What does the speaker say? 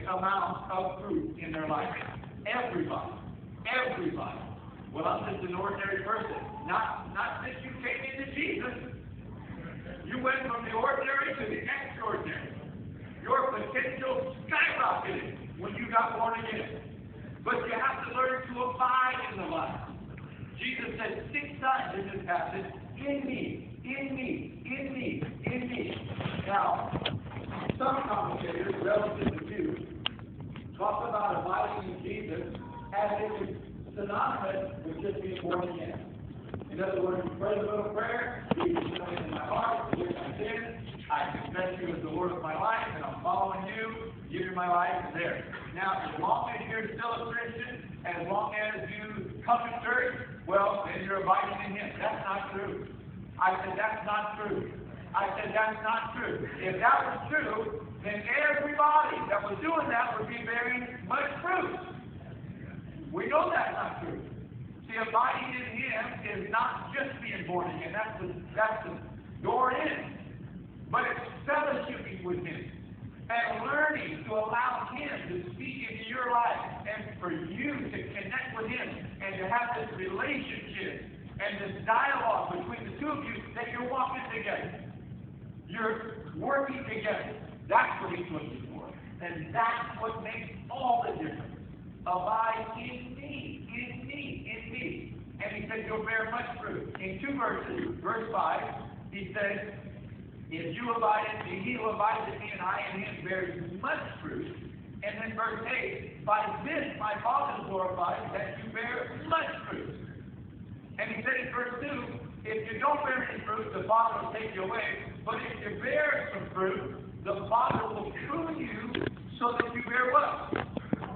significant amount of fruit in their life. Everybody. Everybody. Well, I'm just an ordinary person. Not since you came into Jesus. You went from the ordinary to the extraordinary. Your potential skyrocketed when you got born again. But you have to learn to abide in the life. Jesus said 6 times in this passage, in me, in me, in me, in me. Now, some commentators, relative to you, talk about abiding in Jesus as if it's synonymous with just being born again. In other words, you pray a little prayer, Jesus comes into my heart, forgive my sins, I confess you as the Lord of my life, and I'm following you, giving my life there. Now, as long as you're still a Christian, as long as you come to church, well, then you're abiding in Him. That's not true. I said, that's not true. I said, that's not true. If that was true, then everybody that was doing that would be bearing much fruit. We know that's not true. See, abiding in Him is not just being born again. That's the door in. But it's fellowshipping with Him and learning to allow Him to speak into your life and for you to connect with Him and to have this relationship and this dialogue between the two of you that you're walking together. You're working together. That's what He's looking for. And that's what makes all the difference. Abide in me, in me, in me. And He said you'll bear much fruit. In 2 verses, verse 5, He says, if you abide in me, He will abide in me, and I in Him bears much fruit. And then verse 8, by this my Father is glorified, that you bear much fruit. And He said in verse 2, if you don't bear any fruit, the Father will take you away. But if you bear some fruit, the Father will prune you so that you bear what?